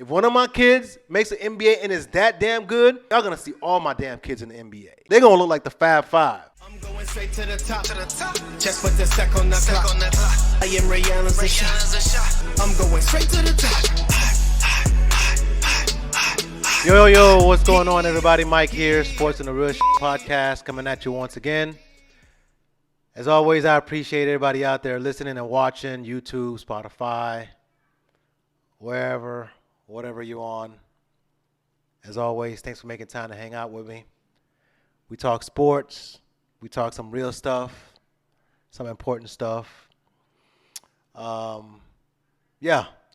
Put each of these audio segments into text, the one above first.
If one of my kids makes an NBA and is that damn good, y'all gonna see all my damn kids in the NBA. They're gonna look like the Fab Five. I'm going straight to the top. Just put the stack on the clock. I am Rihanna's a shot. I'm going straight to the top. Yo, what's going on, everybody? Mike here, Sports and the Real Podcast, coming at you once again. As always, I appreciate everybody out there listening and watching, YouTube, Spotify, wherever, whatever you're on. As always, thanks for making time to hang out with me. We talk sports. We talk some real stuff, some important stuff. So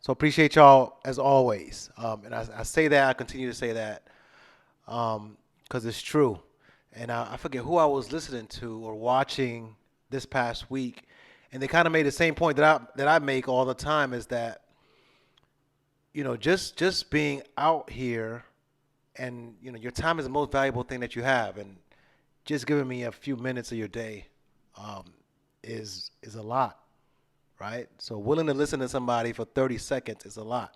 appreciate y'all as always. And I say that, I continue to say that because it's true. And I forget who I was listening to or watching this past week, and they kind of made the same point that I make all the time, is that, you know, just being out here, and you know, your time is the most valuable thing that you have, and just giving me a few minutes of your day is a lot, right? So willing to listen to somebody for 30 seconds is a lot,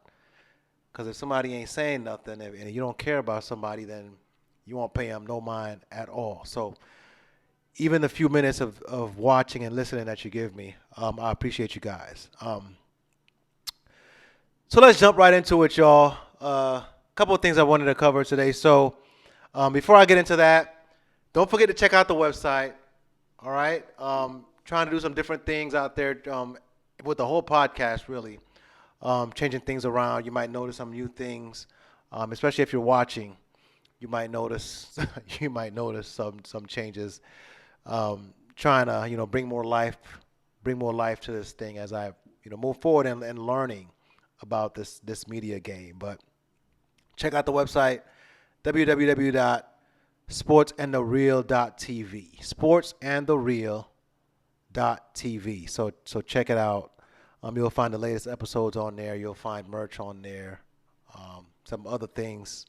because if somebody ain't saying nothing and you don't care about somebody, then you won't pay them no mind at all. So even the few minutes of watching and listening that you give me, I appreciate you guys. So let's jump right into it, y'all. A couple of things I wanted to cover today. So before I get into that, don't forget to check out the website. All right. Trying to do some different things out there with the whole podcast, really. Changing things around. You might notice some new things, especially if you're watching. You might notice some changes. Trying to, you know, bring more life to this thing as I, you know, move forward and learning about this media game. But check out the website, www.sportsandthereal.tv. Sportsandthereal.tv. So check it out. You'll find the latest episodes on there. You'll find merch on there. Some other things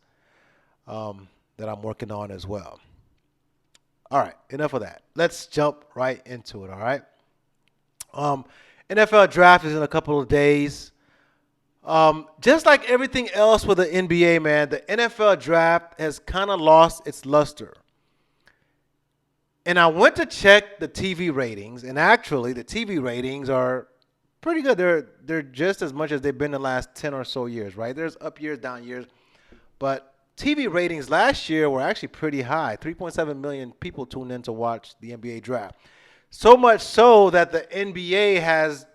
that I'm working on as well. All right, enough of that. Let's jump right into it, all right? NFL draft is in a couple of days. Just like everything else with the NBA, man, the NFL draft has kind of lost its luster. And I went to check the TV ratings, and actually the TV ratings are pretty good. They're just as much as they've been the last 10 or so years, right? There's up years, down years, but TV ratings last year were actually pretty high. 3.7 million people tuned in to watch the NBA draft. So much so that the NBA has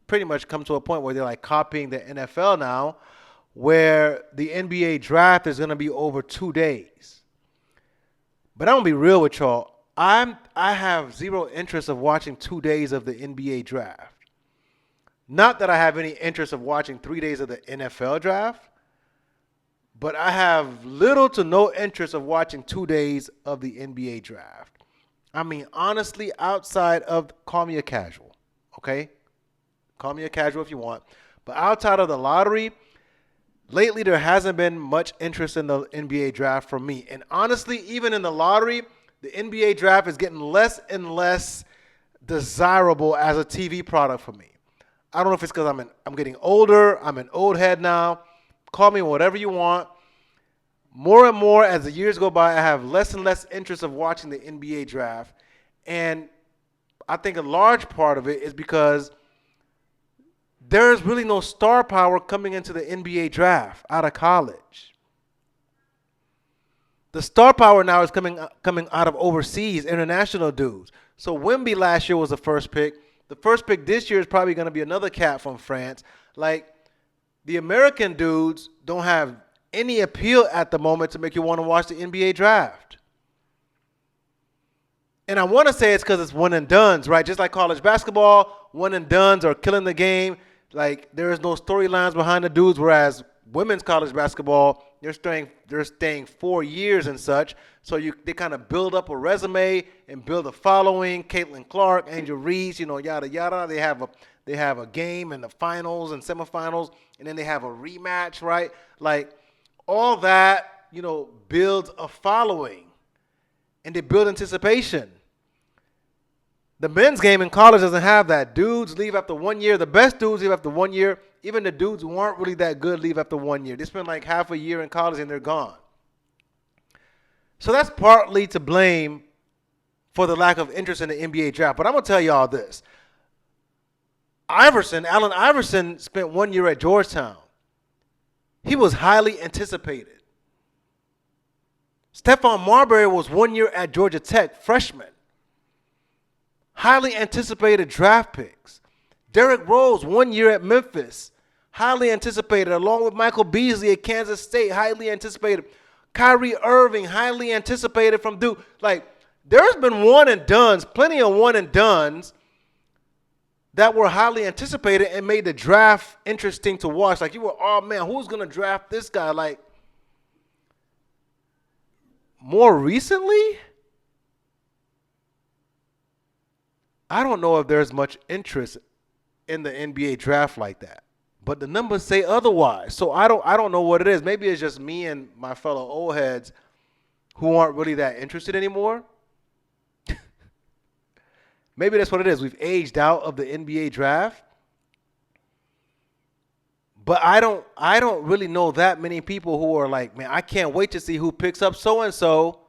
pretty much come to a point where they're like copying the NFL now, where the NBA draft is going to be over 2 days. But I'm going to be real with y'all. I have zero interest of watching 2 days of the NBA draft. Not that I have any interest of watching 3 days of the NFL draft. But I have little to no interest of watching 2 days of the NBA draft. I mean, honestly, outside of, call me a casual, okay? Call me a casual if you want. But outside of the lottery, lately there hasn't been much interest in the NBA draft for me. And honestly, even in the lottery, the NBA draft is getting less and less desirable as a TV product for me. I don't know if it's because I'm getting older. I'm an old head now. Call me whatever you want. More and more as the years go by, I have less and less interest of watching the NBA draft. And I think a large part of it is because there's really no star power coming into the NBA draft out of college. The star power now is coming out of overseas, international dudes. So Wemby last year was the first pick. The first pick this year is probably going to be another cat from France. Like, the American dudes don't have any appeal at the moment to make you want to watch the NBA draft. And I want to say it's because it's one and dones, right? Just like college basketball, one and dones are killing the game. Like, there is no storylines behind the dudes, whereas women's college basketball, they're staying 4 years and such. So they kind of build up a resume and build a following. Caitlin Clark, Angel Reese, you know, yada yada. They have a game in the finals and semifinals, and then they have a rematch, right? Like, all that, you know, builds a following, and they build anticipation. The men's game in college doesn't have that. Dudes leave after 1 year. The best dudes leave after 1 year. Even the dudes who aren't really that good leave after 1 year. They spend like half a year in college and they're gone. So that's partly to blame for the lack of interest in the NBA draft. But I'm going to tell y'all this. Allen Iverson spent 1 year at Georgetown. He was highly anticipated. Stephon Marbury was 1 year at Georgia Tech, freshman. Highly anticipated draft picks. Derrick Rose, 1 year at Memphis. Highly anticipated, along with Michael Beasley at Kansas State, highly anticipated. Kyrie Irving, highly anticipated from Duke. Like, there's been one and dones, plenty of one and dones that were highly anticipated and made the draft interesting to watch. Like, you were, oh man, who's going to draft this guy? Like, more recently, I don't know if there's much interest in the NBA draft like that. But the numbers say otherwise. So I don't know what it is. Maybe it's just me and my fellow old heads who aren't really that interested anymore. Maybe that's what it is. We've aged out of the NBA draft. But I don't really know that many people who are like, man, I can't wait to see who picks up so-and-so,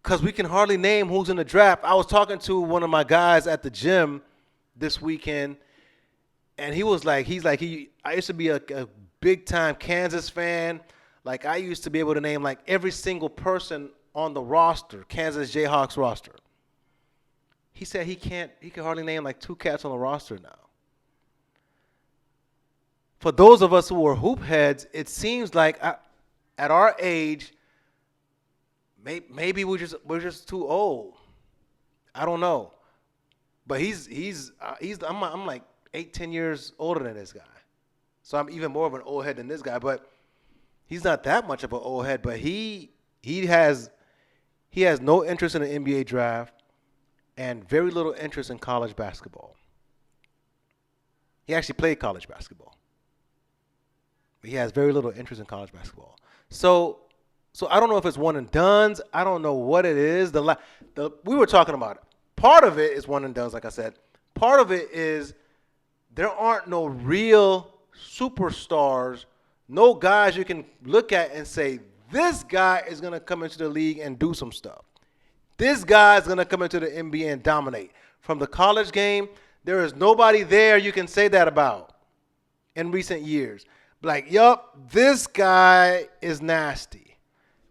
because we can hardly name who's in the draft. I was talking to one of my guys at the gym this weekend, and he was like, I used to be a big-time Kansas fan. Like, I used to be able to name, like, every single person on the roster, Kansas Jayhawks roster. He said he can hardly name, like, 2 cats on the roster now. For those of us who are hoop heads, it seems like at our age, maybe we're just too old. I don't know. But I'm like 8-10 years older than this guy. So I'm even more of an old head than this guy, but he's not that much of an old head, but he has no interest in the NBA draft and very little interest in college basketball. He actually played college basketball. But he has very little interest in college basketball. So I don't know if it's one and dones. I don't know what it is. We were talking about it. Part of it is one and dones, like I said. Part of it is there aren't no real superstars, no guys you can look at and say, this guy is going to come into the league and do some stuff. This guy is going to come into the NBA and dominate. From the college game, there is nobody there you can say that about in recent years. Like, yup, this guy is nasty.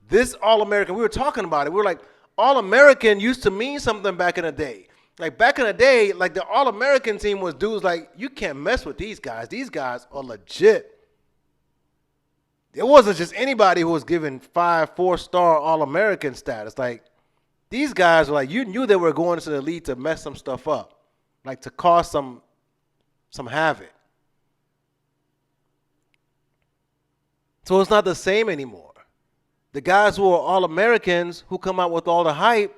This All-American, we were talking about it. We were like, All-American used to mean something back in the day. Like, back in the day, like, the All-American team was dudes like, you can't mess with these guys. These guys are legit. It wasn't just anybody who was given 4-star All-American status. Like, these guys were like, you knew they were going to the league to mess some stuff up, like to cause some havoc. So it's not the same anymore. The guys who are All-Americans who come out with all the hype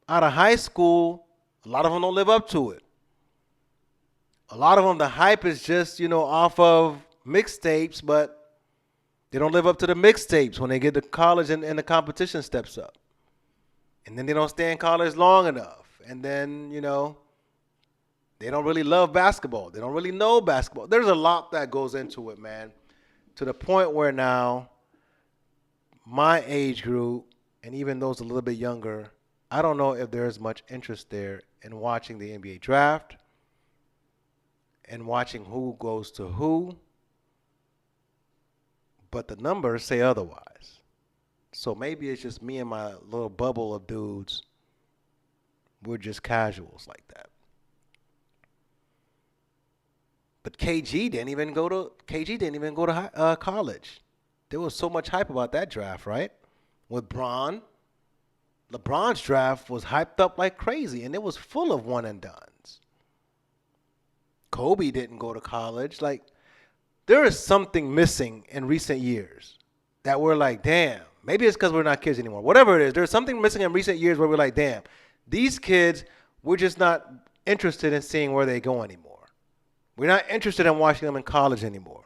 out of high school, a lot of them don't live up to it. A lot of them, the hype is just, off of mixtapes, but they don't live up to the mixtapes when they get to college and the competition steps up. And then they don't stay in college long enough. And then, they don't really love basketball. They don't really know basketball. There's a lot that goes into it, man. To the point where now my age group, and even those a little bit younger, I don't know if there's much interest there in watching the NBA draft and watching who goes to who. But the numbers say otherwise. So maybe it's just me and my little bubble of dudes. We're just casuals like that. But KG didn't even go to college. There was so much hype about that draft, right? With LeBron's draft was hyped up like crazy, and it was full of one and dones. Kobe didn't go to college. Like, there is something missing in recent years that we're like, damn. Maybe it's because we're not kids anymore. Whatever it is, there's something missing in recent years where we're like, damn, these kids, we're just not interested in seeing where they go anymore. We're not interested in watching them in college anymore.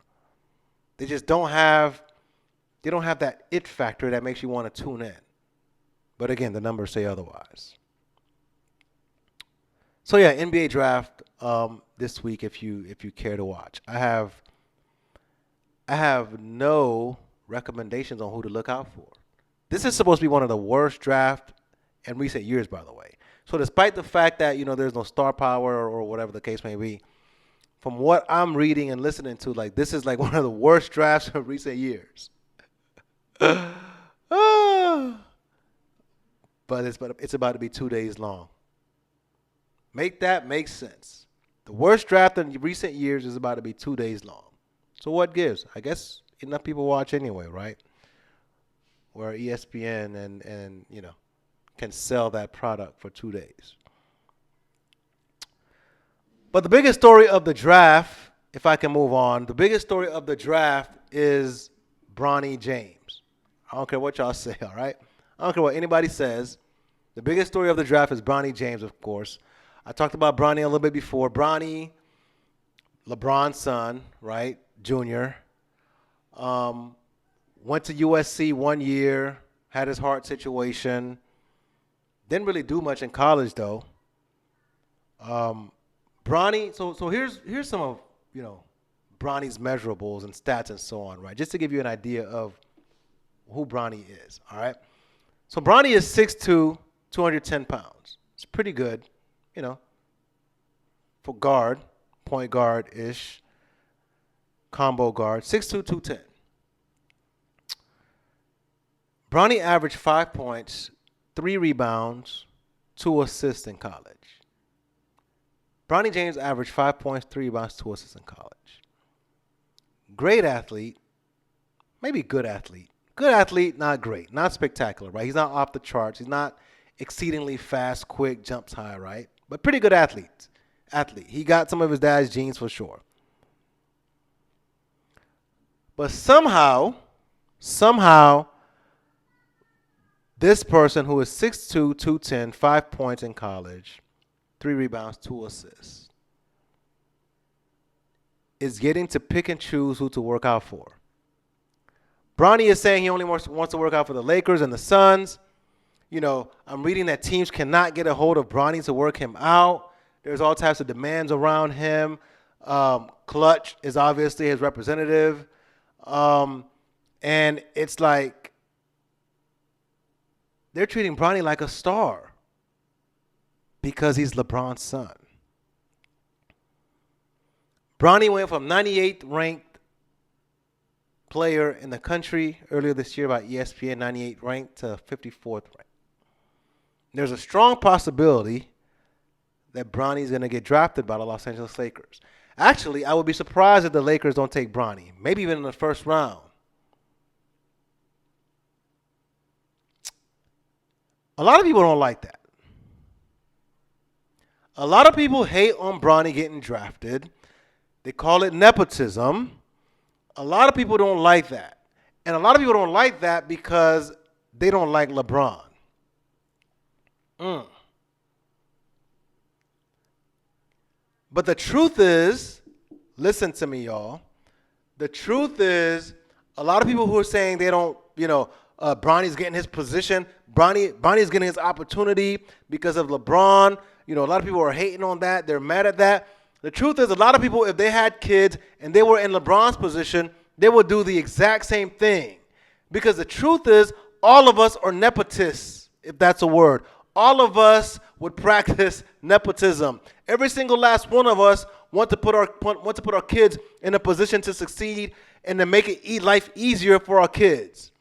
They just don't have that it factor that makes you want to tune in. But again, the numbers say otherwise. So yeah, NBA draft this week if you care to watch. I have no recommendations on who to look out for. This is supposed to be one of the worst drafts in recent years, by the way. So despite the fact that there's no star power or whatever the case may be, from what I'm reading and listening to, like this is like one of the worst drafts of recent years. Ah. But it's about to be 2 days long. Make that make sense. The worst draft in recent years is about to be 2 days long. So what gives? I guess enough people watch anyway, right? Where ESPN and can sell that product for 2 days. But the biggest story of the draft, if I can move on, the biggest story of the draft is Bronny James. I don't care what y'all say, all right? I don't care what anybody says. The biggest story of the draft is Bronny James, of course. I talked about Bronny a little bit before. Bronny, LeBron's son, right, junior, went to USC 1 year, had his heart situation. Didn't really do much in college, though. Bronny, so here's some of, Bronny's measurables and stats and so on, right? Just to give you an idea of who Bronny is, all right? So Bronny is 6'2", 210 pounds. It's pretty good, for guard, point guard-ish, combo guard, 6'2", 210. Bronny averaged 5 points, 3 rebounds, 2 assists in college. Bronny James averaged 5 points, 3 rebounds, 2 assists in college. Great athlete, maybe good athlete. Good athlete, not great, not spectacular, right? He's not off the charts. He's not exceedingly fast, quick, jumps high, right? But pretty good athlete. He got some of his dad's genes for sure. But somehow, this person who is 6'2", 210, 5 points in college, 3 rebounds, 2 assists, is getting to pick and choose who to work out for. Bronny is saying he only wants to work out for the Lakers and the Suns. I'm reading that teams cannot get a hold of Bronny to work him out. There's all types of demands around him. Clutch is obviously his representative. And it's like they're treating Bronny like a star because he's LeBron's son. Bronny went from 98th ranked player in the country earlier this year by ESPN, 98th ranked to 54th ranked. There's a strong possibility that Bronny's going to get drafted by the Los Angeles Lakers. Actually, I would be surprised if the Lakers don't take Bronny, maybe even in the first round. A lot of people don't like that. A lot of people hate on Bronny getting drafted. They call it nepotism. A lot of people don't like that. And a lot of people don't like that because they don't like LeBron. But the truth is, listen to me, y'all. The truth is, a lot of people who are saying they don't, Bronny's getting his position. Bronny's getting his opportunity because of LeBron. A lot of people are hating on that. They're mad at that. The truth is, a lot of people, if they had kids and they were in LeBron's position, they would do the exact same thing. Because the truth is, all of us are nepotists, if that's a word. All of us would practice nepotism. Every single last one of us want to put our kids in a position to succeed and to make life easier for our kids.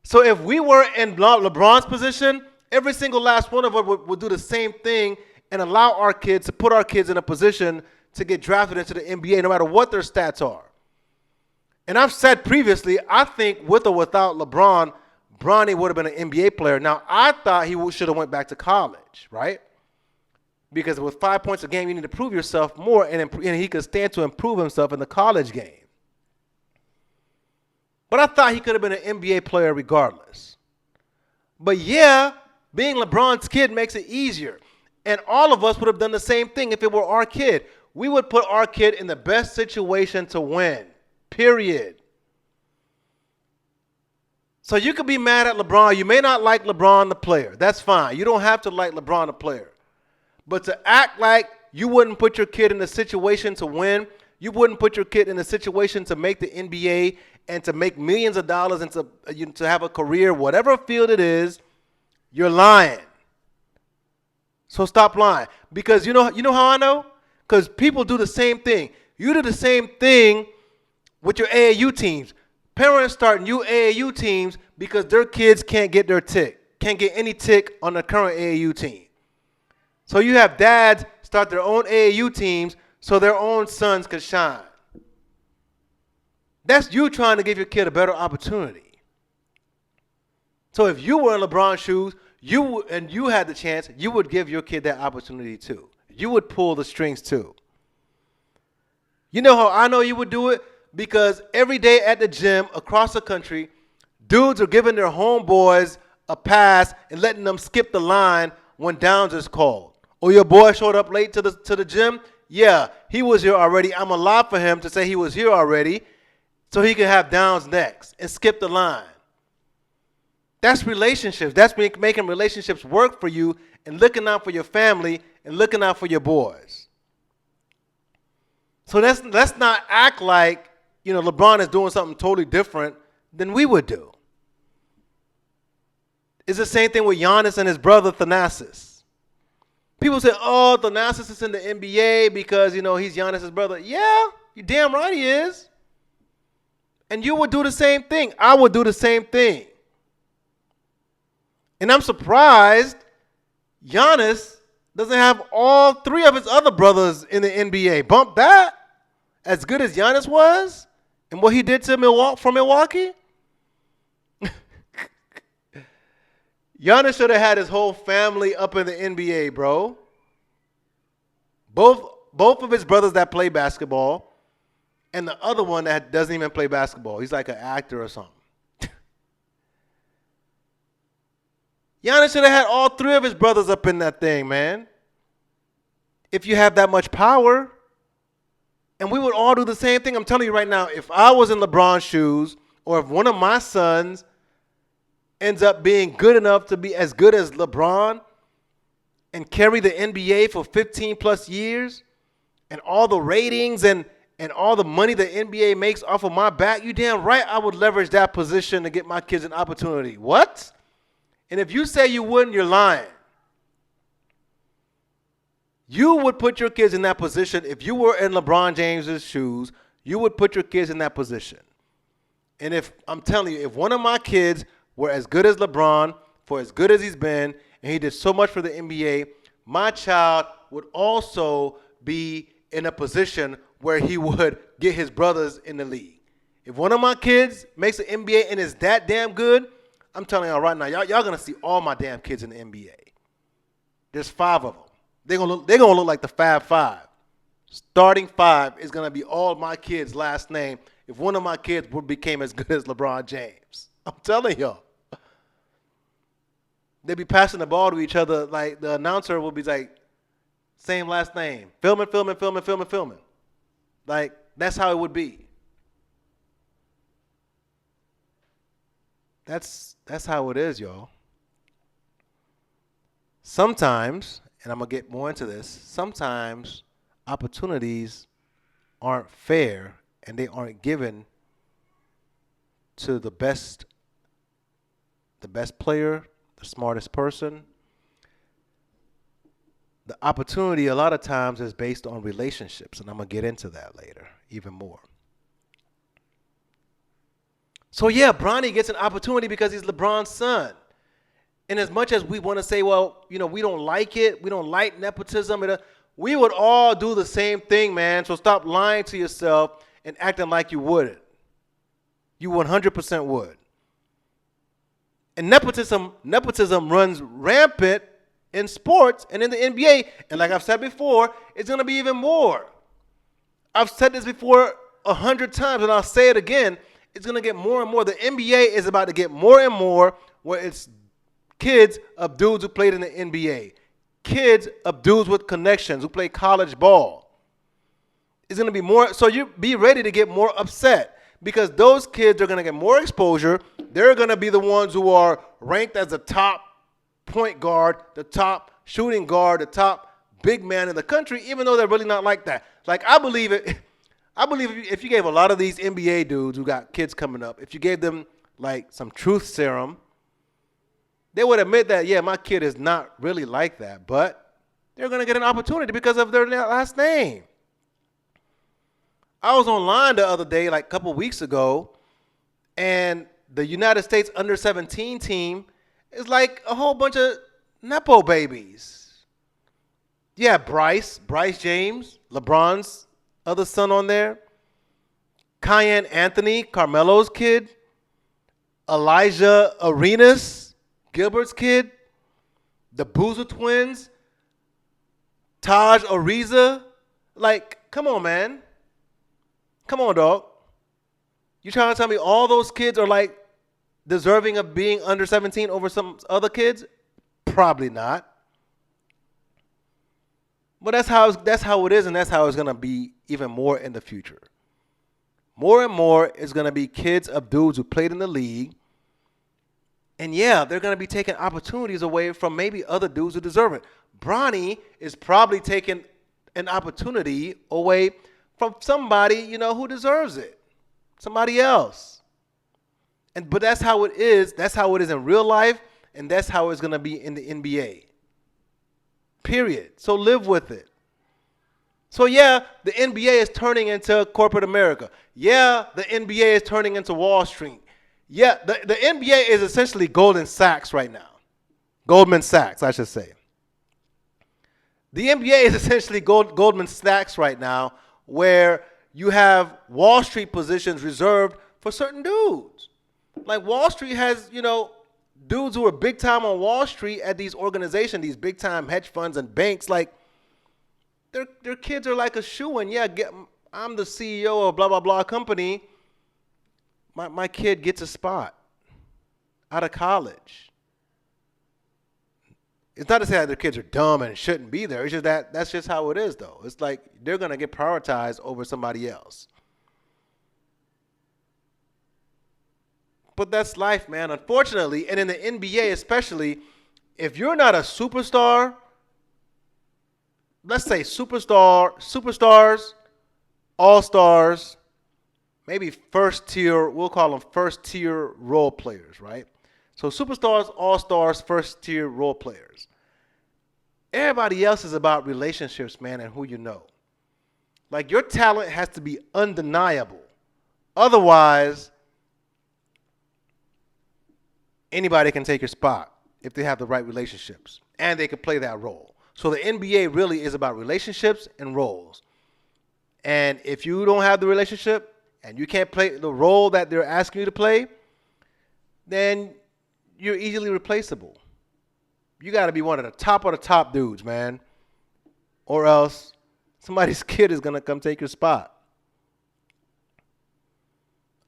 So if we were in LeBron's position, every single last one of us would do the same thing and allow our kids to put our kids in a position to get drafted into the NBA no matter what their stats are. And I've said previously, I think with or without LeBron, Bronny would have been an NBA player. Now, I thought he should have went back to college, right? Because with 5 points a game, you need to prove yourself more, and he could stand to improve himself in the college game. But I thought he could have been an NBA player regardless. But yeah, being LeBron's kid makes it easier. And all of us would have done the same thing if it were our kid. We would put our kid in the best situation to win, period. So you could be mad at LeBron. You may not like LeBron the player. That's fine. You don't have to like LeBron the player. But to act like you wouldn't put your kid in a situation to win, you wouldn't put your kid in a situation to make the NBA and to make millions of dollars and to have a career, whatever field it is, you're lying. So stop lying. Because you know how I know? Because people do the same thing. You do the same thing with your AAU teams. Parents start new AAU teams because their kids can't get their tick, can't get any tick on the current AAU team. So you have dads start their own AAU teams so their own sons can shine. That's you trying to give your kid a better opportunity. So if you were in LeBron's shoes, you had the chance, you would give your kid that opportunity too. You would pull the strings too. You know how I know you would do it? Because every day at the gym across the country, dudes are giving their homeboys a pass and letting them skip the line when downs is called. Or your boy showed up late to the gym. Yeah, he was here already. I'm allowed for him to say he was here already so he can have downs next and skip the line. That's relationships. That's making relationships work for you and looking out for your family and looking out for your boys. So let's not act like, LeBron is doing something totally different than we would do. It's the same thing with Giannis and his brother Thanasis. People say, oh, Thanasis is in the NBA because, he's Giannis' brother. Yeah, you're damn right he is. And you would do the same thing. I would do the same thing. And I'm surprised Giannis doesn't have all three of his other brothers in the NBA. Bump that. As good as Giannis was and what he did to Milwaukee. Giannis should have had his whole family up in the NBA, bro. Both of his brothers that play basketball and the other one that doesn't even play basketball. He's like an actor or something. Giannis should have had all three of his brothers up in that thing, man. If you have that much power. And we would all do the same thing. I'm telling you right now, if I was in LeBron's shoes or if one of my sons ends up being good enough to be as good as LeBron and carry the NBA for 15 plus years and all the ratings and all the money the NBA makes off of my back, you damn right I would leverage that position to get my kids an opportunity. What? And if you say you wouldn't, you're lying. You would put your kids in that position. If you were in LeBron James's shoes, you would put your kids in that position. And if I'm telling you, if one of my kids were as good as LeBron, for as good as he's been, and he did so much for the NBA, my child would also be in a position where he would get his brothers in the league. If one of my kids makes the NBA and is that damn good, I'm telling y'all right now, y'all going to see all my damn kids in the NBA. There's 5 of them. They're gonna look like the Fab Five. Starting 5 is gonna be all my kids' last name. If one of my kids became as good as LeBron James, I'm telling y'all, they'd be passing the ball to each other. Like the announcer would be like, same last name, filming. Like that's how it would be. That's how it is, y'all. Sometimes. And I'm going to get more into this. Sometimes opportunities aren't fair and they aren't given to the best player, the smartest person. The opportunity a lot of times is based on relationships, and I'm going to get into that later even more. So yeah, Bronny gets an opportunity because he's LeBron's son. And as much as we want to say, well, we don't like it, we don't like nepotism, we would all do the same thing, man. So stop lying to yourself and acting like you wouldn't. You 100% would. And nepotism runs rampant in sports and in the NBA. And like I've said before, it's going to be even more. I've said this before 100 times, and I'll say it again. It's going to get more and more. The NBA is about to get more and more where it's kids of dudes who played in the NBA. Kids of dudes with connections who play college ball. It's going to be more. So you be ready to get more upset because those kids are going to get more exposure. They're going to be the ones who are ranked as the top point guard, the top shooting guard, the top big man in the country, even though they're really not like that. Like, I believe it. I believe if you gave a lot of these NBA dudes who got kids coming up, if you gave them like some truth serum, they would admit that, yeah, my kid is not really like that, but they're going to get an opportunity because of their last name. I was online the other day, like a couple weeks ago, and the United States under-17 team is like a whole bunch of Nepo babies. Yeah, Bryce James, LeBron's other son on there. Cayenne Anthony, Carmelo's kid. Elijah Arenas, Gilbert's kid. The Boozer twins. Taj Ariza. Like, come on, man. Come on, dog. You trying to tell me all those kids are like deserving of being under 17 over some other kids? Probably not. But that's how it is, and that's how it's going to be even more in the future. More and more is going to be kids of dudes who played in the league. And yeah, they're going to be taking opportunities away from maybe other dudes who deserve it. Bronny is probably taking an opportunity away from somebody, who deserves it. Somebody else. But that's how it is. That's how it is in real life, and that's how it's going to be in the NBA. Period. So live with it. So yeah, the NBA is turning into corporate America. Yeah, the NBA is turning into Wall Street. Yeah, the NBA is essentially Goldman Sachs right now. Goldman Sachs, I should say. The NBA is essentially Goldman Sachs right now, where you have Wall Street positions reserved for certain dudes. Like Wall Street has, dudes who are big time on Wall Street at these organizations, these big time hedge funds and banks, like their kids are like a shoo-in. Yeah, I'm the CEO of blah, blah, blah company. My kid gets a spot out of college. It's not to say that their kids are dumb and shouldn't be there. It's just that's just how it is, though. It's like they're going to get prioritized over somebody else. But that's life, man. Unfortunately, and in the NBA especially, if you're not a superstar, let's say superstars, all-stars, maybe first-tier, we'll call them first-tier role players, right? So superstars, all-stars, first-tier role players. Everybody else is about relationships, man, and who you know. Like, your talent has to be undeniable. Otherwise, anybody can take your spot if they have the right relationships, and they can play that role. So the NBA really is about relationships and roles. And if you don't have the relationship and you can't play the role that they're asking you to play, then you're easily replaceable. You got to be one of the top dudes, man. Or else somebody's kid is going to come take your spot.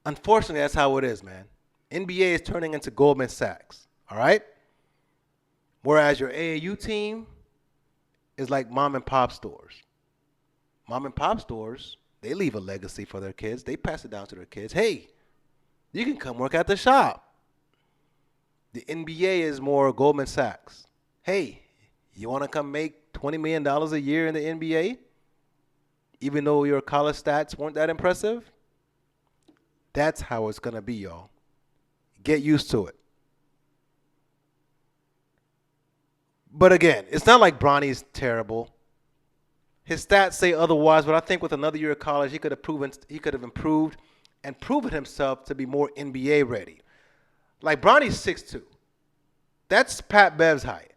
Unfortunately, that's how it is, man. NBA is turning into Goldman Sachs, all right? Whereas your AAU team is like mom and pop stores. Mom and pop stores, they leave a legacy for their kids. They pass it down to their kids. Hey, you can come work at the shop. The NBA is more Goldman Sachs. Hey, you want to come make $20 million a year in the NBA? Even though your college stats weren't that impressive? That's how it's going to be, y'all. Get used to it. But again, it's not like Bronny's terrible. His stats say otherwise, but I think with another year of college, he could have improved and proven himself to be more NBA ready. Like Bronny's 6'2". That's Pat Bev's height.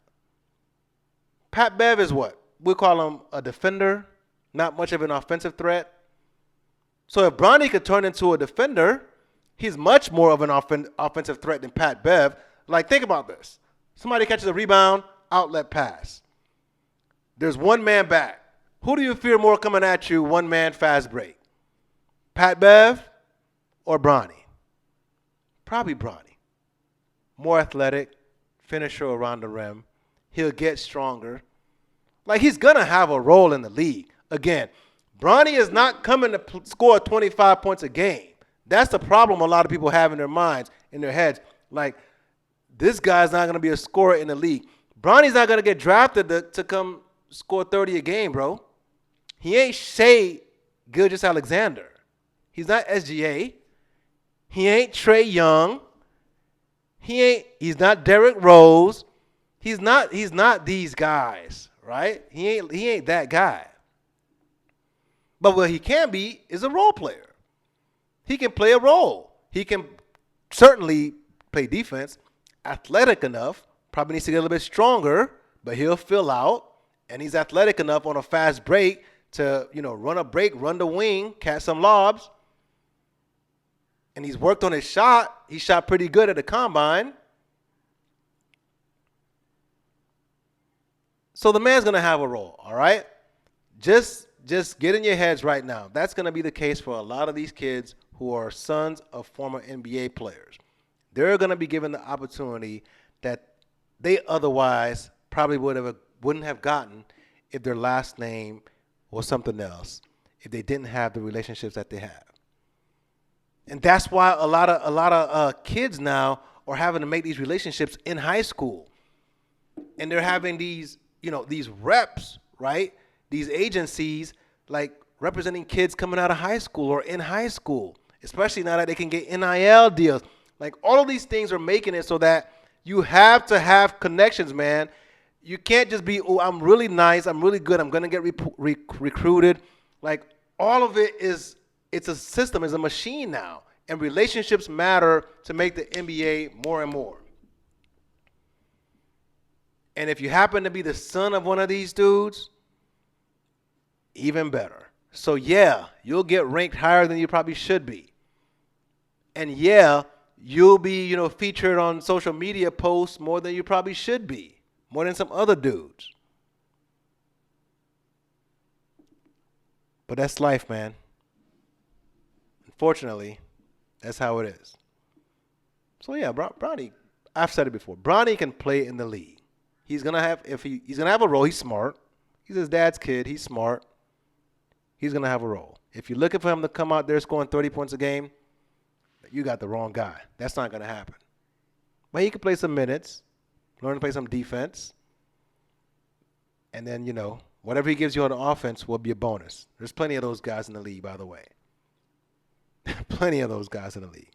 Pat Bev is what? We call him a defender, not much of an offensive threat. So if Bronny could turn into a defender, he's much more of an offensive threat than Pat Bev. Like, think about this. Somebody catches a rebound, outlet pass. There's one man back. Who do you fear more coming at you, one man fast break? Pat Bev or Bronny? Probably Bronny. More athletic, finisher around the rim. He'll get stronger. Like, he's going to have a role in the league. Again, Bronny is not coming to score 25 points a game. That's the problem a lot of people have in their minds, in their heads. Like, this guy's not going to be a scorer in the league. Bronny's not going to get drafted to come score 30 a game, bro. He ain't Shea Gilgeous-Alexander. He's not SGA. He ain't Trey Young. He's not Derrick Rose. He's not these guys, right? He ain't that guy. But what he can be is a role player. He can play a role. He can certainly play defense, athletic enough, probably needs to get a little bit stronger, but he'll fill out, and he's athletic enough on a fast break to, run a break, run the wing, catch some lobs. And he's worked on his shot. He shot pretty good at the combine. So the man's going to have a role, all right? Just get in your heads right now. That's going to be the case for a lot of these kids who are sons of former NBA players. They're going to be given the opportunity that they otherwise probably wouldn't have gotten if their last name was something else, if they didn't have the relationships that they have. And that's why a lot of kids now are having to make these relationships in high school. And they're having these reps, right? These agencies like representing kids coming out of high school or in high school, especially now that they can get NIL deals. Like all of these things are making it so that you have to have connections, man. You can't just be, oh, I'm really nice, I'm really good, I'm going to get recruited. Like all of it it's a system, it's a machine now. And relationships matter to make the NBA more and more. And if you happen to be the son of one of these dudes, even better. So, yeah, you'll get ranked higher than you probably should be. And, yeah, you'll be, featured on social media posts more than you probably should be, more than some other dudes. But that's life, man. Unfortunately, that's how it is. So, yeah, Bronny, I've said it before. Bronny can play in the league. He's gonna have a role. He's smart. He's his dad's kid. He's smart. He's gonna have a role. If you're looking for him to come out there scoring 30 points a game, you got the wrong guy. That's not gonna happen. But he can play some minutes, learn to play some defense, and then whatever he gives you on the offense will be a bonus. There's plenty of those guys in the league, by the way. Plenty of those guys in the league.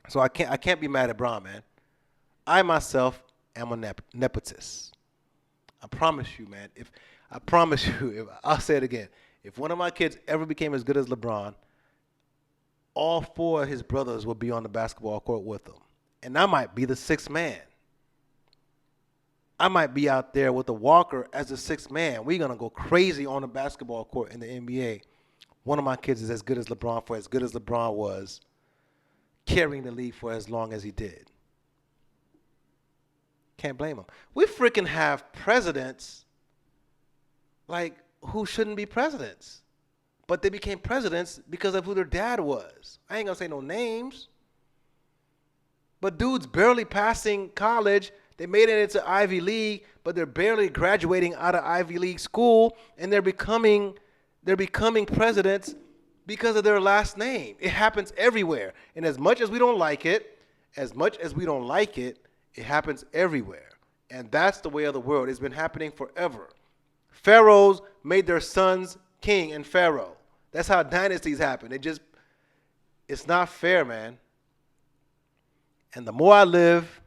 So I can't be mad at Bron, man. I myself am a nepotist. I promise you, man. I'll say it again. If one of my kids ever became as good as LeBron, all four of his brothers would be on the basketball court with him. And I might be the sixth man. I might be out there with a Walker as the sixth man. We're going to go crazy on the basketball court in the NBA. One of my kids is as good as LeBron, for as good as LeBron was carrying the league for as long as he did. Can't blame him. We freaking have presidents like who shouldn't be presidents. But they became presidents because of who their dad was. I ain't going to say no names. But dudes barely passing college, they made it into Ivy League, but they're barely graduating out of Ivy League school, and they're becoming presidents because of their last name. It happens everywhere. And as much as we don't like it, it happens everywhere. And that's the way of the world. It's been happening forever. Pharaohs made their sons king and pharaoh. That's how dynasties happen. It's not fair, man. And the more I live,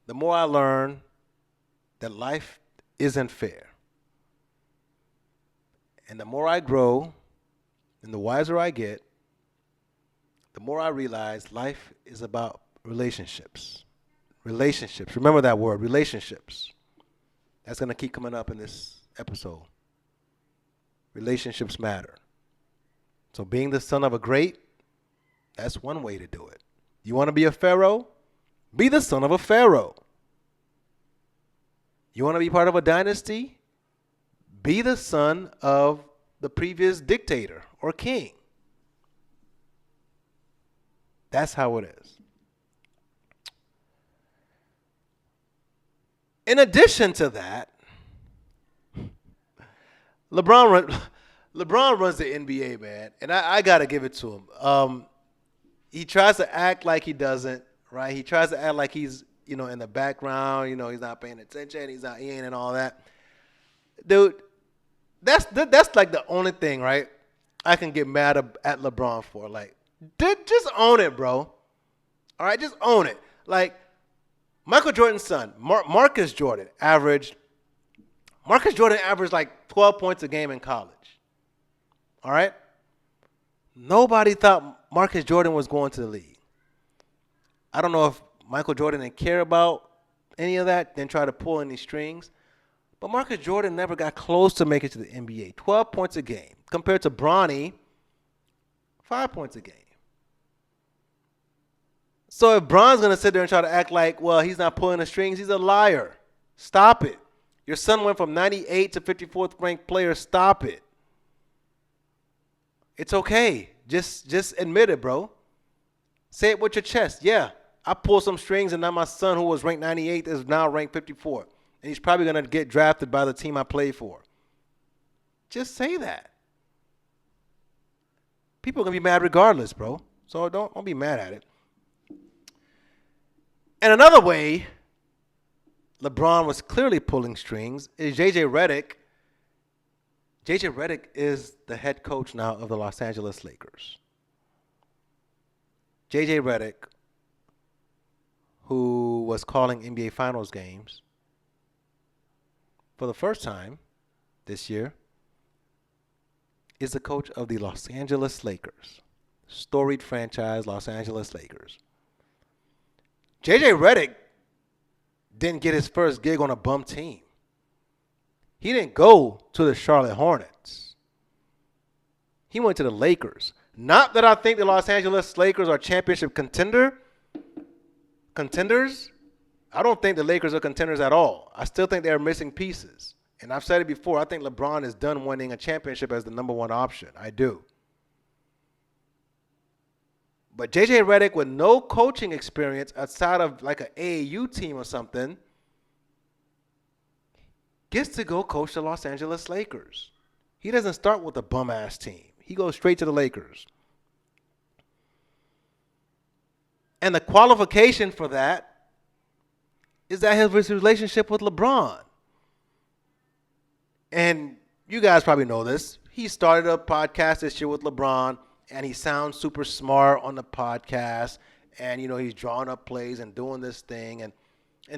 the more I learn that life isn't fair. And the more I grow and the wiser I get, the more I realize life is about relationships. Relationships. Remember that word, relationships. That's going to keep coming up in this episode. Relationships matter. So being the son of a great, that's one way to do it. You want to be a pharaoh? Be the son of a pharaoh. You want to be part of a dynasty? Be the son of the previous dictator or king. That's how it is. In addition to that, LeBron runs the NBA, man, and I got to give it to him. He tries to act like he doesn't, right? He tries to act like he's, in the background, he's not paying attention, he ain't and all that. dude, that's like the only thing, right? I can get mad at LeBron for. Like, just own it, bro. All right, just own it. Like, Michael Jordan's son, Marcus Jordan averaged like 12 points a game in college. All right? Nobody thought Marcus Jordan was going to the league. I don't know if Michael Jordan didn't care about any of that, didn't try to pull any strings. But Marcus Jordan never got close to making it to the NBA. 12 points a game compared to Bronny, 5 points a game. So if Bron's going to sit there and try to act like, well, he's not pulling the strings, he's a liar. Stop it. Your son went from 98 to 54th ranked player. Stop it. It's okay. Just admit it, bro. Say it with your chest. Yeah, I pulled some strings, and now my son, who was ranked 98, is now ranked 54. And he's probably going to get drafted by the team I played for. Just say that. People are going to be mad regardless, bro. So don't be mad at it. And another way LeBron was clearly pulling strings is J.J. Redick. J.J. Redick is the head coach now of the Los Angeles Lakers. J.J. Redick, who was calling NBA Finals games for the first time this year, is the coach of the Los Angeles Lakers. Storied franchise, Los Angeles Lakers. J.J. Redick didn't get his first gig on a bum team. He didn't go to the Charlotte Hornets. He went to the Lakers. Not that I think the Los Angeles Lakers are championship contenders. I don't think the Lakers are contenders at all. I still think they're missing pieces. And I've said it before, I think LeBron is done winning a championship as the number one option. I do. But J.J. Redick, with no coaching experience outside of like an AAU team or something, gets to go coach the Los Angeles Lakers. He doesn't start with a bum-ass team. He goes straight to the Lakers. And the qualification for that is that his relationship with LeBron. And you guys probably know this. He started a podcast this year with LeBron, and he sounds super smart on the podcast. And, you know, he's drawing up plays and doing this thing. And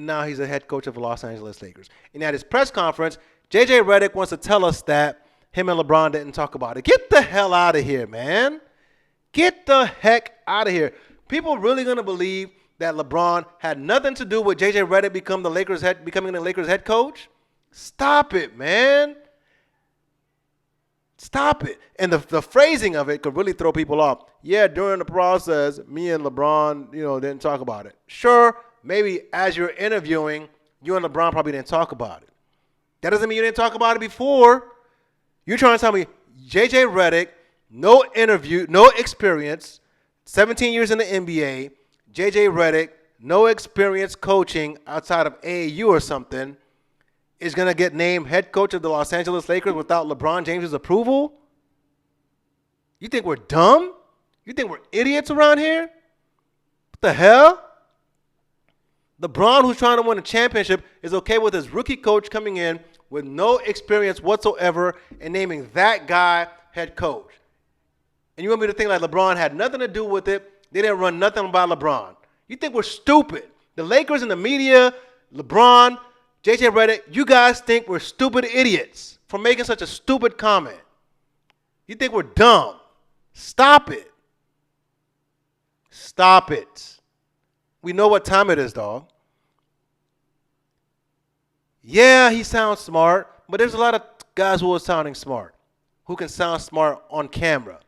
now he's the head coach of the Los Angeles Lakers. And at his press conference, J.J. Redick wants to tell us that him and LeBron didn't talk about it. Get the hell out of here, man. Get the heck out of here. People really going to believe that LeBron had nothing to do with J.J. Redick becoming the Lakers head coach? Stop it, man. Stop it. And the phrasing of it could really throw people off. Yeah, during the process, me and LeBron, didn't talk about it. Sure, maybe as you're interviewing, you and LeBron probably didn't talk about it. That doesn't mean you didn't talk about it before. You're trying to tell me J.J. Redick, no interview, no experience, 17 years in the NBA, J.J. Redick, no experience coaching outside of AAU or something, is going to get named head coach of the Los Angeles Lakers without LeBron James' approval? You think we're dumb? You think we're idiots around here? What the hell? LeBron, who's trying to win a championship, is okay with his rookie coach coming in with no experience whatsoever and naming that guy head coach. And you want me to think like LeBron had nothing to do with it? They didn't run nothing about LeBron. You think we're stupid? The Lakers and the media, LeBron, J.J. Redick, you guys think we're stupid idiots for making such a stupid comment. You think we're dumb. Stop it. Stop it. We know what time it is, dog. Yeah, he sounds smart, but there's a lot of guys who are sounding smart, who can sound smart on camera.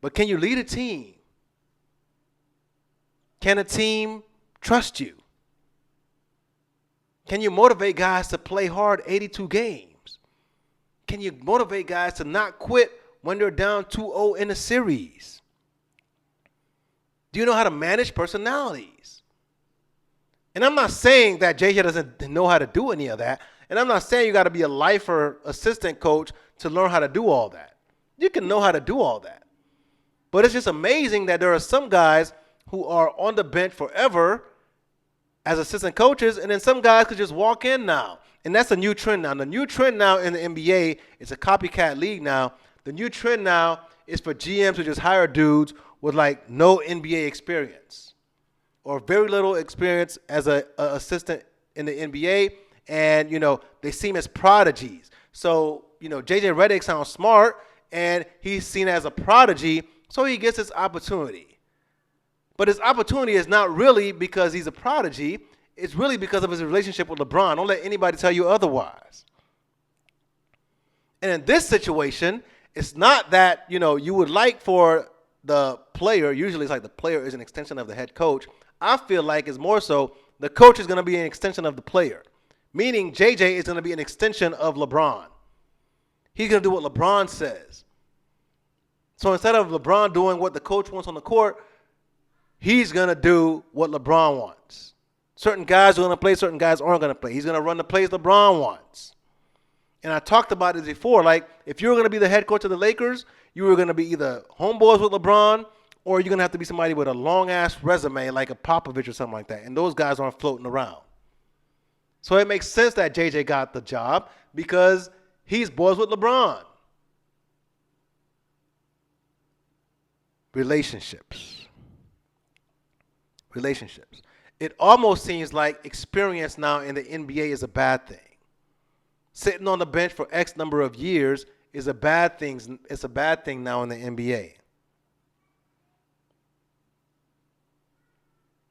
But can you lead a team? Can a team trust you? Can you motivate guys to play hard 82 games? Can you motivate guys to not quit when they're down 2-0 in a series? Do you know how to manage personalities? And I'm not saying that J.J. doesn't know how to do any of that. And I'm not saying you got to be a lifer assistant coach to learn how to do all that. You can know how to do all that. But it's just amazing that there are some guys who are on the bench forever as assistant coaches, and then some guys could just walk in now. And that's a new trend now. The new trend now in the NBA, it's a copycat league now. The new trend now is for GMs to just hire dudes with like no NBA experience or very little experience as a assistant in the NBA, and they seem as prodigies. So JJ Redick sounds smart, and he's seen as a prodigy, so he gets his opportunity. But his opportunity is not really because he's a prodigy. It's really because of his relationship with LeBron. Don't let anybody tell you otherwise. And in this situation, it's not that, you would like for the player, usually it's like the player is an extension of the head coach. I feel like it's more so the coach is going to be an extension of the player, meaning JJ is going to be an extension of LeBron. He's going to do what LeBron says. So instead of LeBron doing what the coach wants on the court, he's going to do what LeBron wants. Certain guys are going to play, certain guys aren't going to play. He's going to run the plays LeBron wants. And I talked about this before. Like, if you were going to be the head coach of the Lakers, you were going to be either homeboys with LeBron, or you're going to have to be somebody with a long-ass resume like a Popovich or something like that. And those guys aren't floating around. So it makes sense that JJ got the job because he's boys with LeBron. Relationships. It almost seems like experience now in the NBA is a bad thing. Sitting on the bench for X number of years is a bad thing. It's a bad thing now in the NBA.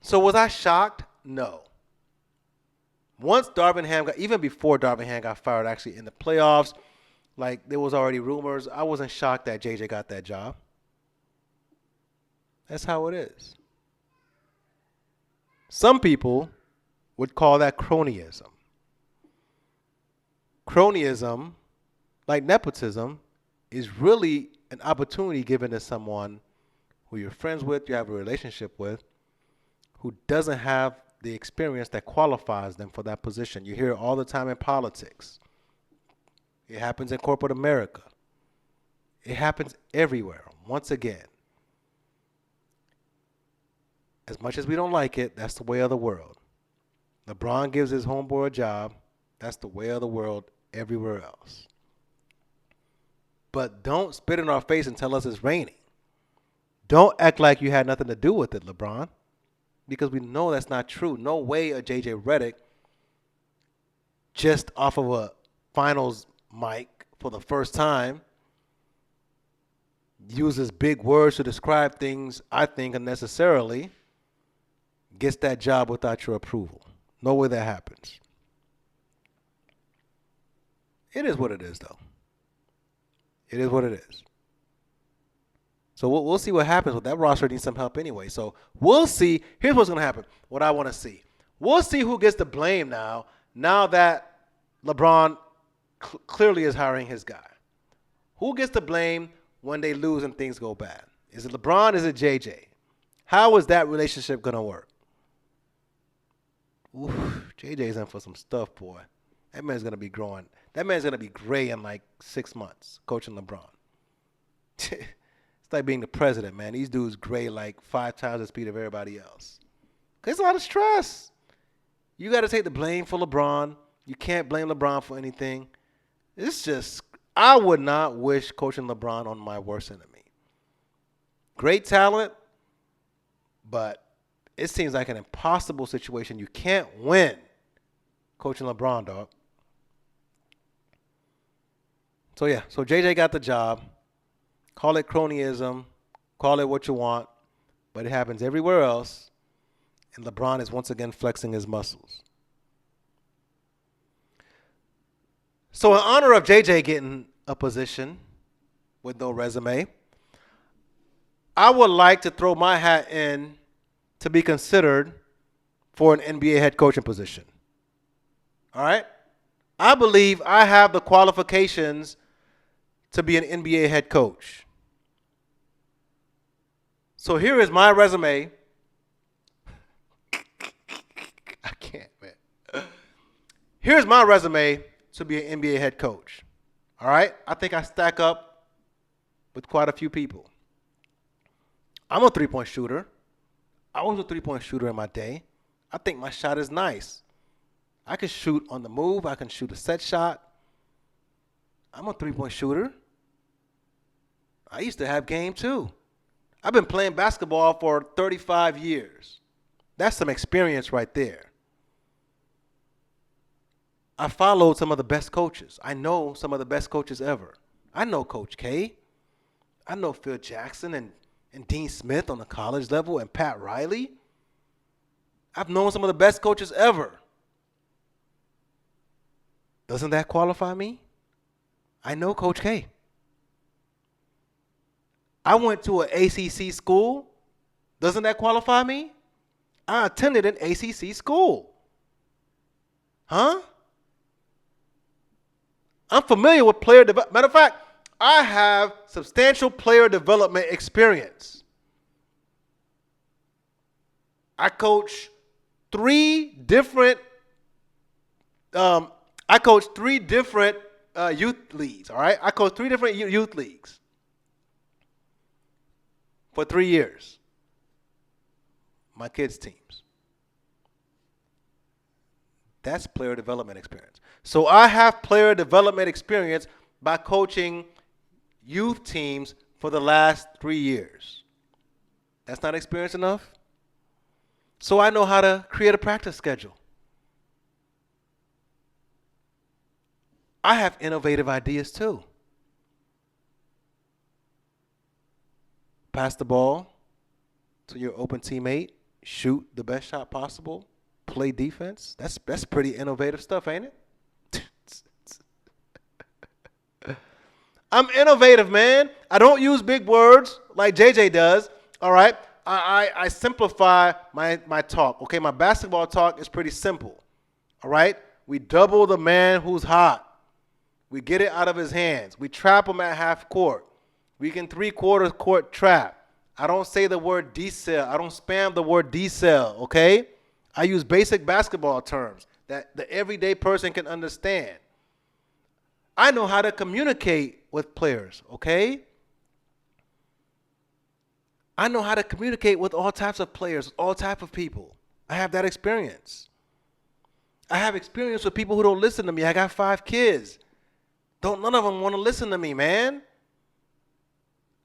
So was I shocked? No. Once Darvin Ham even before Darvin Ham got fired, actually in the playoffs, like there was already rumors. I wasn't shocked that JJ got that job. That's how it is. Some people would call that cronyism. Cronyism, like nepotism, is really an opportunity given to someone who you're friends with, you have a relationship with, who doesn't have the experience that qualifies them for that position. You hear it all the time in politics. It happens in corporate America. It happens everywhere, once again. As much as we don't like it, that's the way of the world. LeBron gives his homeboy a job. That's the way of the world everywhere else. But don't spit in our face and tell us it's raining. Don't act like you had nothing to do with it, LeBron, because we know that's not true. No way a JJ Redick, just off of a finals mic for the first time, uses big words to describe things I think unnecessarily, gets that job without your approval. No way that happens. It is what it is, though. It is what it is. So we'll see what happens. With that roster needs some help anyway. So we'll see. Here's what's going to happen. What I want to see. We'll see who gets the blame now that LeBron clearly is hiring his guy. Who gets the blame when they lose and things go bad? Is it LeBron? Is it JJ? How is that relationship going to work? Oof, JJ's in for some stuff, boy. That man's going to be growing. That man's going to be gray in like 6 months coaching LeBron. It's like being the president, man. These dudes gray like 5 times the speed of everybody else. There's a lot of stress. You got to take the blame for LeBron. You can't blame LeBron for anything. It's just, I would not wish coaching LeBron on my worst enemy. Great talent, but it seems like an impossible situation. You can't win coaching LeBron, dog. So, yeah. So, JJ got the job. Call it cronyism. Call it what you want. But it happens everywhere else. And LeBron is once again flexing his muscles. So, in honor of JJ getting a position with no resume, I would like to throw my hat in to be considered for an NBA head coaching position. All right? I believe I have the qualifications to be an NBA head coach. So here is my resume. I can't, man. Here's my resume to be an NBA head coach. All right? I think I stack up with quite a few people. I'm a three-point shooter. I was a three-point shooter in my day. I think my shot is nice. I can shoot on the move. I can shoot a set shot. I'm a three-point shooter. I used to have game too. I've been playing basketball for 35 years. That's some experience right there. I followed some of the best coaches. I know some of the best coaches ever. I know Coach K. I know Phil Jackson and Dean Smith on the college level and Pat Riley. I've known some of the best coaches ever. Doesn't that qualify me? I know Coach K. I went to an ACC school. Doesn't that qualify me? I attended an ACC school. Huh? I'm familiar with player development. Matter of fact, I have substantial player development experience. I coach three different youth leagues, all right? I coach three different youth leagues for 3 years. My kids' teams. That's player development experience. So I have player development experience by coaching youth teams for the last 3 years. That's not experience enough? So I know how to create a practice schedule. I have innovative ideas too. Pass the ball to your open teammate, shoot the best shot possible, play defense. That's pretty innovative stuff, ain't it? I'm innovative, man. I don't use big words like JJ does, all right? I simplify my talk, okay? My basketball talk is pretty simple, all right? We double the man who's hot. We get it out of his hands. We trap him at half court. We can three-quarter court trap. I don't say the word decel. I don't spam the word decel, okay? I use basic basketball terms that the everyday person can understand. I know how to communicate with players, okay? I know how to communicate with all types of players, all types of people. I have that experience. I have experience with people who don't listen to me. I got 5 kids. None of them want to listen to me, man.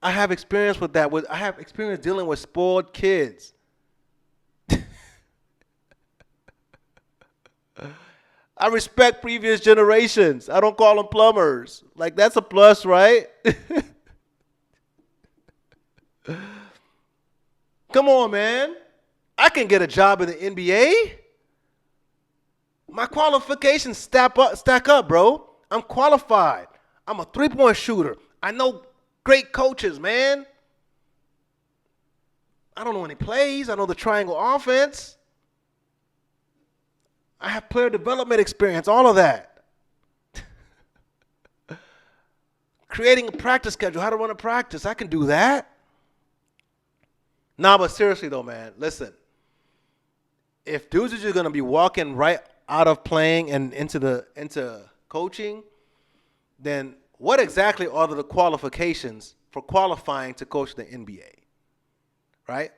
I have experience with that. I have experience dealing with spoiled kids. I respect previous generations. I don't call them plumbers. Like, that's a plus, right? Come on, man. I can get a job in the NBA. My qualifications stack up, bro. I'm qualified. I'm a three-point shooter. I know great coaches, man. I don't know any plays. I know the triangle offense. I have player development experience, all of that. Creating a practice schedule, how to run a practice, I can do that. Nah, but seriously though, man, listen. If dudes are just going to be walking right out of playing and into coaching, then what exactly are the qualifications for qualifying to coach the NBA? Right?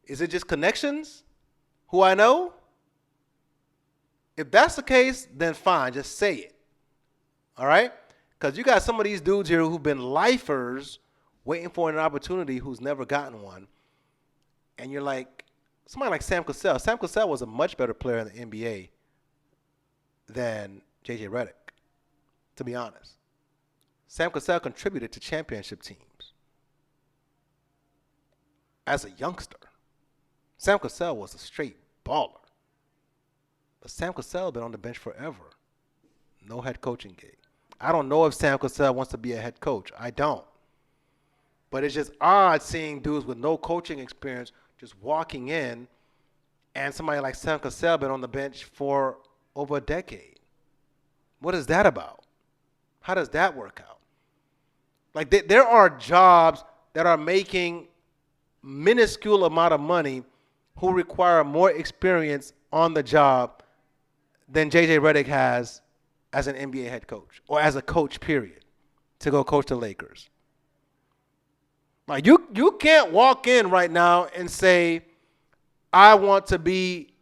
Is it just connections? Who I know? If that's the case, then fine, just say it. All right? Because you got some of these dudes here who've been lifers waiting for an opportunity who's never gotten one. And you're like, somebody like Sam Cassell. Sam Cassell was a much better player in the NBA than J.J. Redick, to be honest. Sam Cassell contributed to championship teams as a youngster. Sam Cassell was a straight baller. But Sam Cassell has been on the bench forever. No head coaching gig. I don't know if Sam Cassell wants to be a head coach. I don't. But it's just odd seeing dudes with no coaching experience just walking in, and somebody like Sam Cassell been on the bench for over a decade. What is that about? How does that work out? Like, there are jobs that are making minuscule amount of money who require more experience on the job than J.J. Redick has as an NBA head coach or as a coach, period, to go coach the Lakers. Like, you can't walk in right now and say, I want to be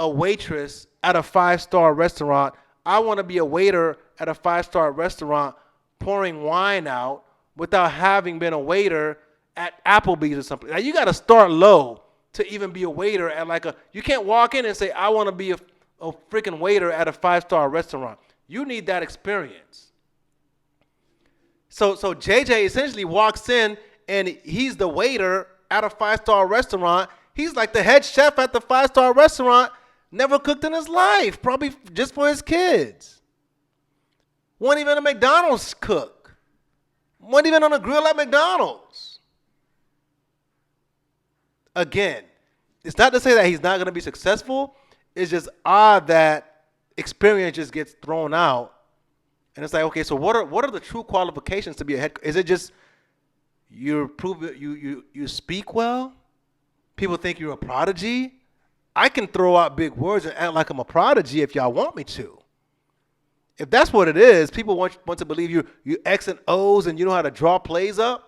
a waitress at a 5-star restaurant. I want to be a waiter at a 5-star restaurant pouring wine out without having been a waiter at Applebee's or something. Now, you got to start low to even be a waiter at you can't walk in and say, I want to be a freaking waiter at a 5-star restaurant. You need that experience. So JJ essentially walks in and he's the waiter at a 5-star restaurant. He's like the head chef at the 5-star restaurant, never cooked in his life, probably just for his kids. Wasn't even a McDonald's cook. Wasn't even on a grill at McDonald's. Again, it's not to say that he's not going to be successful. It's just odd that experience just gets thrown out. And it's like, okay, so what are the true qualifications to be a head coach? Is it just you speak well? People think you're a prodigy? I can throw out big words and act like I'm a prodigy if y'all want me to. If that's what it is, people want to believe you X and O's and you know how to draw plays up.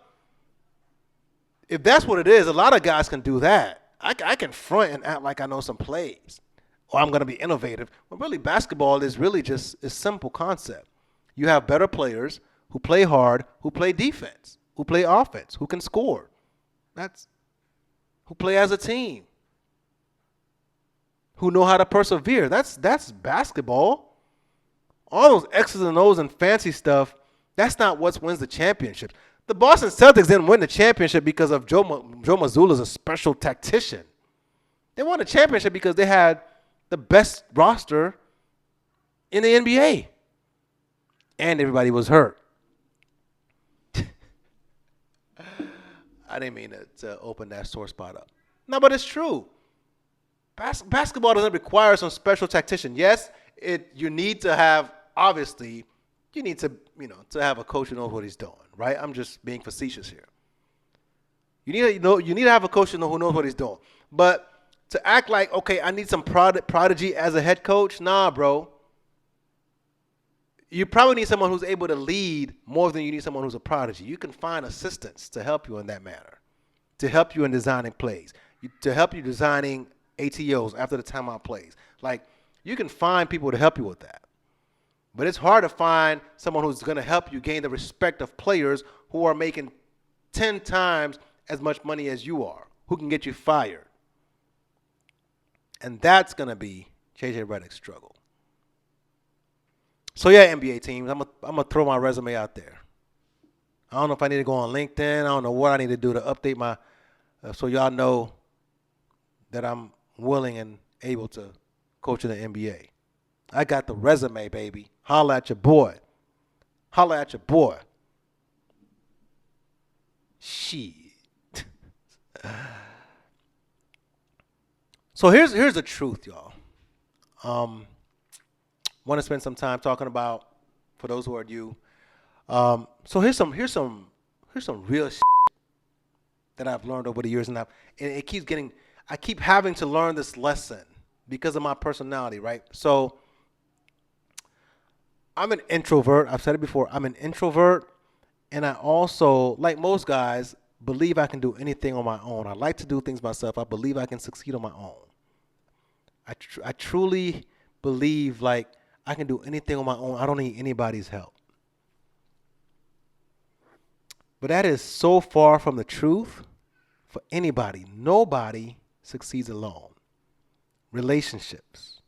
If that's what it is, a lot of guys can do that. I can front and act like I know some plays, or I'm going to be innovative. But really, basketball is really just a simple concept. You have better players who play hard, who play defense, who play offense, who can score. Who play as a team, who know how to persevere. That's basketball. All those X's and O's and fancy stuff, that's not what wins the championship. The Boston Celtics didn't win the championship because of Joe Mazzulla's a special tactician. They won the championship because they had the best roster in the NBA. And everybody was hurt. I didn't mean to open that sore spot up. No, but it's true. Basketball doesn't require some special tactician. Yes, you need to have, obviously, you need to have a coach who knows what he's doing, right? I'm just being facetious here. You need to have a coach who knows what he's doing. But to act like, okay, I need some prodigy as a head coach, nah, bro. You probably need someone who's able to lead more than you need someone who's a prodigy. You can find assistants to help you in that manner, to help you in designing plays, to help you designing ATOs after the timeout plays. Like, you can find people to help you with that. But it's hard to find someone who's going to help you gain the respect of players who are making 10 times as much money as you are, who can get you fired. And that's going to be J.J. Redick's struggle. So, yeah, NBA teams, I'm gonna throw my resume out there. I don't know if I need to go on LinkedIn. I don't know what I need to do to update my so y'all know that I'm willing and able to coach in the NBA. I got the resume, baby. Holla at your boy. Holla at your boy. Shit. So here's the truth, y'all. Want to spend some time talking about, for those who are new. So here's some real shit that I've learned over the years, and it keeps getting. I keep having to learn this lesson because of my personality, right? So I'm an introvert. I've said it before. I'm an introvert, and I also, like most guys, believe I can do anything on my own. I like to do things myself. I believe I can succeed on my own. I truly believe like I can do anything on my own. I don't need anybody's help. But that is so far from the truth for anybody. Nobody succeeds alone. Relationships.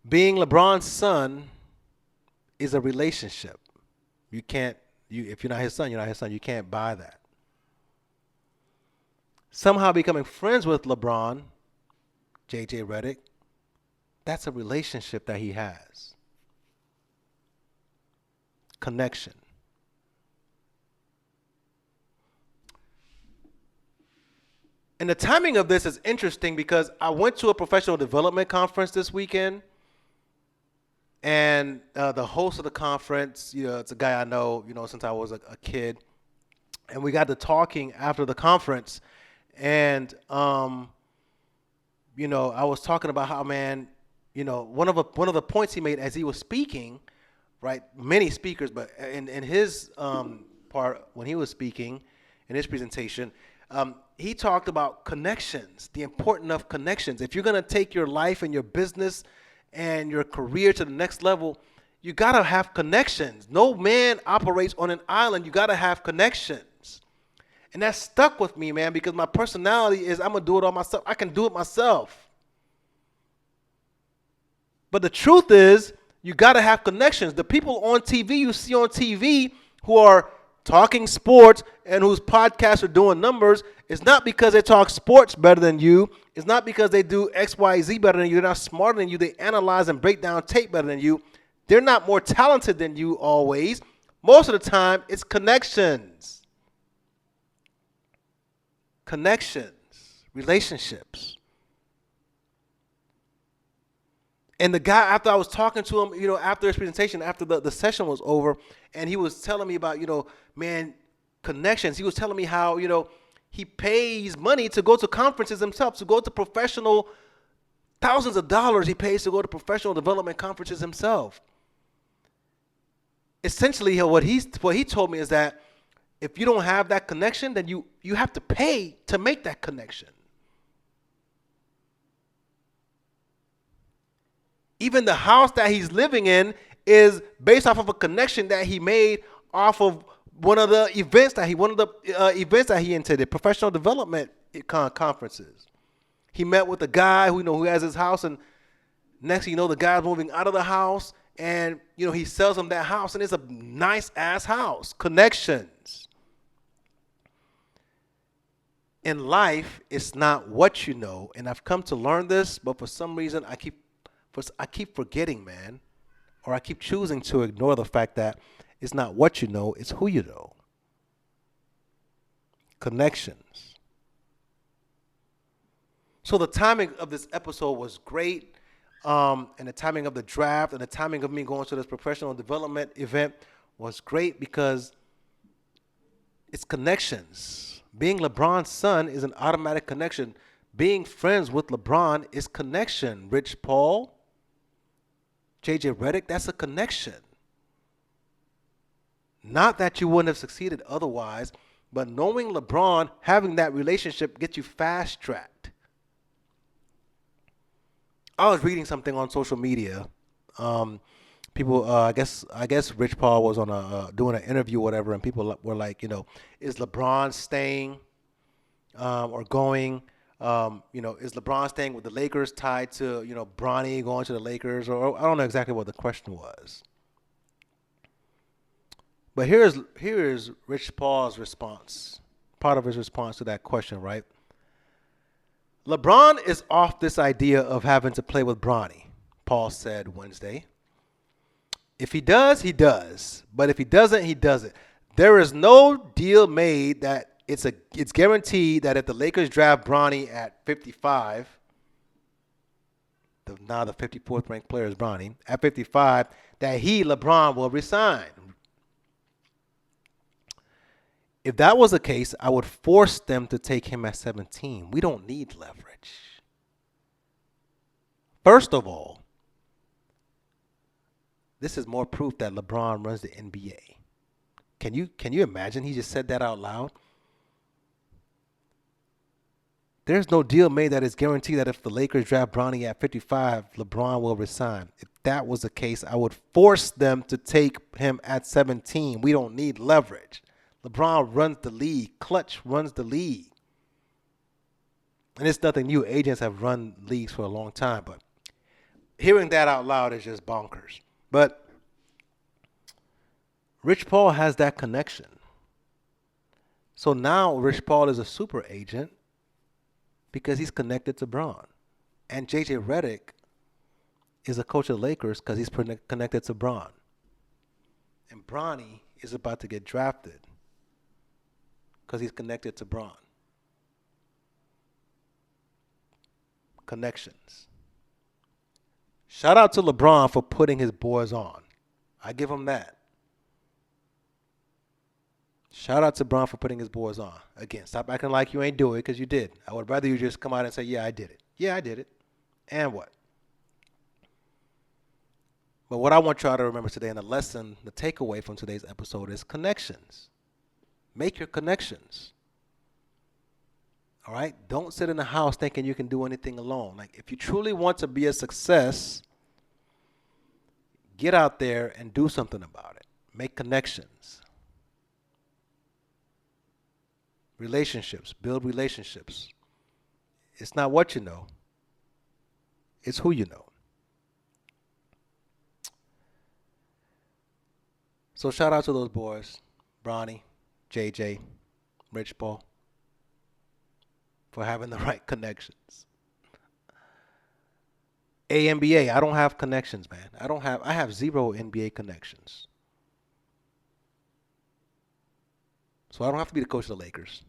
Being LeBron's son is a relationship. If you're not his son, you're not his son. You can't buy that. Somehow becoming friends with LeBron, J.J. Redick, that's a relationship that he has. Connection. And the timing of this is interesting because I went to a professional development conference this weekend, and the host of the conference, it's a guy I know, since I was a kid, and we got to talking after the conference, and I was talking about how, man, one of the points he made as he was speaking, right? Many speakers, but in his part when he was speaking in his presentation, He talked about connections, the importance of connections. If you're going to take your life and your business and your career to the next level, you got to have connections. No man operates on an island. You got to have connections. And that stuck with me, man, because my personality is I'm going to do it all myself. I can do it myself. But the truth is, you got to have connections. The people on TV you see on TV who are talking sports and whose podcasts are doing numbers, it's not because they talk sports better than you. It's not because they do X, Y, Z better than you. They're not smarter than you. They analyze and break down tape better than you. They're not more talented than you always. Most of the time, it's connections. Connections, relationships. And the guy, after I was talking to him, after his presentation, after the session was over, and he was telling me about, man, connections. He was telling me how, he pays money to go to conferences himself, to go to professional, thousands of dollars he pays to go to professional development conferences himself. Essentially, what he told me is that if you don't have that connection, then you have to pay to make that connection. Even the house that he's living in is based off of a connection that he made off of one of the events that he attended, professional development conferences. He met with a guy who has his house, and next thing you know, the guy's moving out of the house, and he sells him that house, and it's a nice ass house. Connections. In life, it's not what you know, and I've come to learn this, but for some reason I keep forgetting, man, or I keep choosing to ignore the fact that it's not what you know, it's who you know. Connections. So the timing of this episode was great, and the timing of the draft and the timing of me going to this professional development event was great because it's connections. Being LeBron's son is an automatic connection. Being friends with LeBron is connection. Rich Paul, JJ Redick, that's a connection. Not that you wouldn't have succeeded otherwise, but knowing LeBron, having that relationship gets you fast-tracked. I was reading something on social media. People, I guess Rich Paul was on doing an interview or whatever, and people were like, is LeBron staying or going? Is LeBron staying with the Lakers tied to, Bronny going to the Lakers? Or I don't know exactly what the question was. But here is Rich Paul's response, part of his response to that question, right? LeBron is off this idea of having to play with Bronny, Paul said Wednesday. If he does, he does. But if he doesn't, he doesn't. There is no deal made that it's guaranteed that if the Lakers draft Bronny at 55, now the 54th ranked player is Bronny, at 55, that LeBron, will resign. If that was the case, I would force them to take him at 17. We don't need leverage. First of all, this is more proof that LeBron runs the NBA. Can you imagine he just said that out loud? There's no deal made that is guaranteed that if the Lakers draft Bronny at 55, LeBron will resign. If that was the case, I would force them to take him at 17. We don't need leverage. LeBron runs the league. Clutch runs the league. And it's nothing new. Agents have run leagues for a long time, but hearing that out loud is just bonkers. But Rich Paul has that connection. So now Rich Paul is a super agent because he's connected to Bron. And JJ Redick is a coach of the Lakers because he's connected to Bron. And Bronny is about to get drafted because he's connected to Bron. Connections. Shout out to LeBron for putting his boys on. I give him that. Shout out to LeBron for putting his boys on. Again, stop acting like you ain't do it because you did. I would rather you just come out and say, yeah, I did it. Yeah, I did it. And what? But what I want y'all to remember today, and the lesson, the takeaway from today's episode is connections. Make your connections. All right? Don't sit in the house thinking you can do anything alone. Like, if you truly want to be a success, get out there and do something about it. Make connections. Relationships. Build relationships. It's not what you know. It's who you know. So shout out to those boys, Bronny, JJ, Rich Paul, for having the right connections. NBA, I don't have connections, man. I have zero NBA connections. So I don't have to be the coach of the Lakers.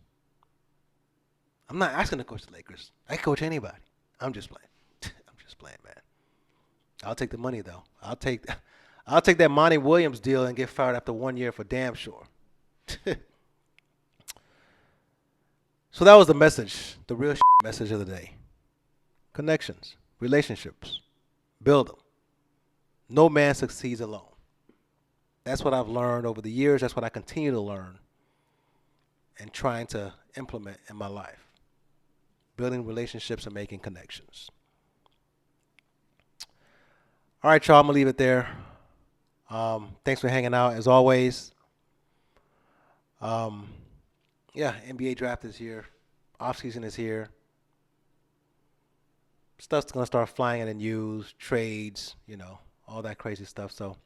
I'm not asking to coach the Lakers. I can coach anybody. I'm just playing. I'm just playing, man. I'll take the money though. I'll take that Monty Williams deal and get fired after 1 year for damn sure. So that was the message, the real message of the day. Connections, relationships, build them. No man succeeds alone. That's what I've learned over the years. That's what I continue to learn and trying to implement in my life. Building relationships and making connections. All right, y'all, I'm going to leave it there. Thanks for hanging out, as always. NBA draft is here. Offseason is here. Stuff's going to start flying in the news, trades, all that crazy stuff. So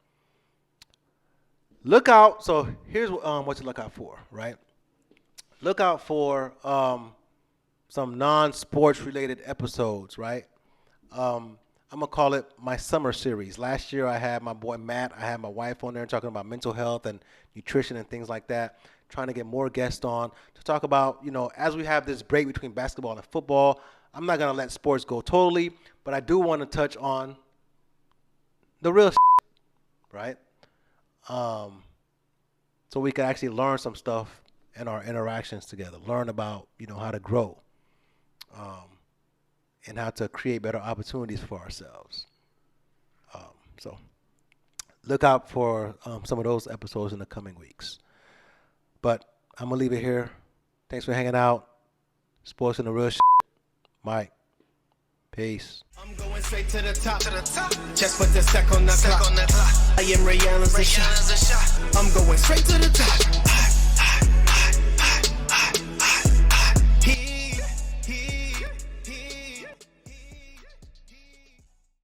look out. So here's what to look out for, right? Look out for some non-sports related episodes, right? I'm going to call it my summer series. Last year I had my boy Matt, I had my wife on there talking about mental health and nutrition and things like that, trying to get more guests on to talk about, as we have this break between basketball and football, I'm not going to let sports go totally, but I do want to touch on the real right? So we can actually learn some stuff in our interactions together, learn about, how to grow. And how to create better opportunities for ourselves. So look out for some of those episodes in the coming weeks. But I'm going to leave it here. Thanks for hanging out. Sports and the real Mike. Peace. I'm going straight to the top. Just put the stack on the clock. I am Ray Allen's a shot. I'm going straight to the top.